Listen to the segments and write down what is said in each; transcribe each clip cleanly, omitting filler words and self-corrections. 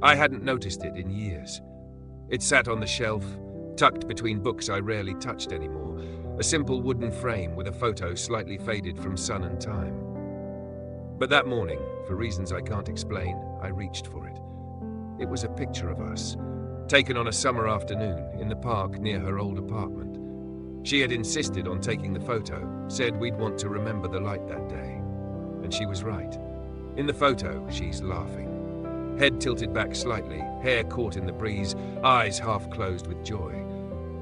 I hadn't noticed it in years. It sat on the shelf, tucked between books I rarely touched anymore, a simple wooden frame with a photo slightly faded from sun and time. But that morning, for reasons I can't explain, I reached for it. It was a picture of us, taken on a summer afternoon in the park near her old apartment. She had insisted on taking the photo, said we'd want to remember the light that day. And she was right. In the photo, she's laughing. Head tilted back slightly, hair caught in the breeze, eyes half closed with joy.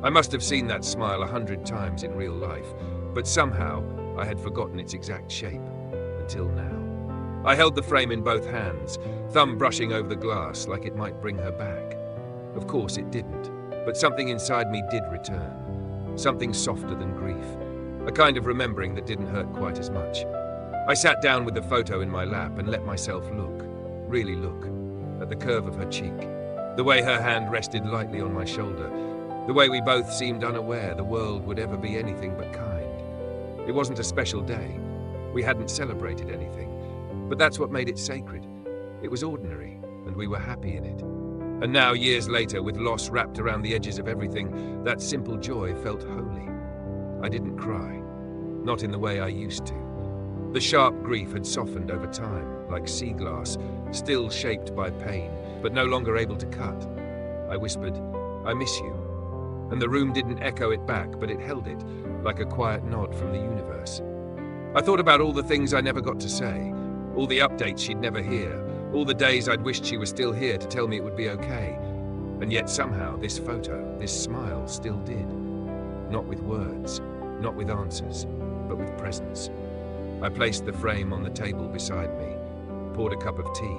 I must have seen that smile 100 times in real life, but somehow I had forgotten its exact shape, until now. I held the frame in both hands, thumb brushing over the glass like it might bring her back. Of course it didn't, but something inside me did return. Something softer than grief, a kind of remembering that didn't hurt quite as much. I sat down with the photo in my lap and let myself look, really look, at the curve of her cheek, the way her hand rested lightly on my shoulder, the way we both seemed unaware the world would ever be anything but kind. It wasn't a special day. We hadn't celebrated anything, but that's what made it sacred. It was ordinary, and we were happy in it. And now, years later, with loss wrapped around the edges of everything, that simple joy felt holy. I didn't cry, not in the way I used to. The sharp grief had softened over time, like sea glass, still shaped by pain, but no longer able to cut. I whispered, "I miss you." And the room didn't echo it back, but it held it, like a quiet nod from the universe. I thought about all the things I never got to say, all the updates she'd never hear, all the days I'd wished she was still here to tell me it would be okay. And yet somehow this photo, this smile still did. Not with words, not with answers, but with presence. I placed the frame on the table beside me, poured a cup of tea,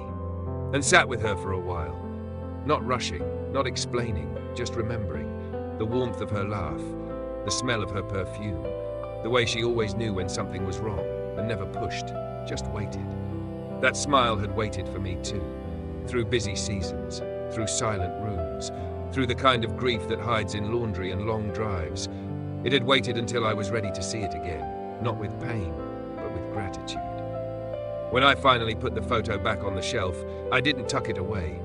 and sat with her for a while. Not rushing, not explaining, just remembering. The warmth of her laugh, the smell of her perfume, the way she always knew when something was wrong and never pushed, just waited. That smile had waited for me too, through busy seasons, through silent rooms, through the kind of grief that hides in laundry and long drives. It had waited until I was ready to see it again, not with pain, but with gratitude. When I finally put the photo back on the shelf, I didn't tuck it away.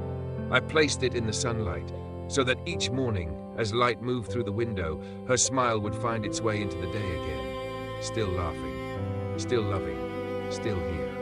I placed it in the sunlight, so that each morning, as light moved through the window, her smile would find its way into the day again. Still laughing, still loving, still here.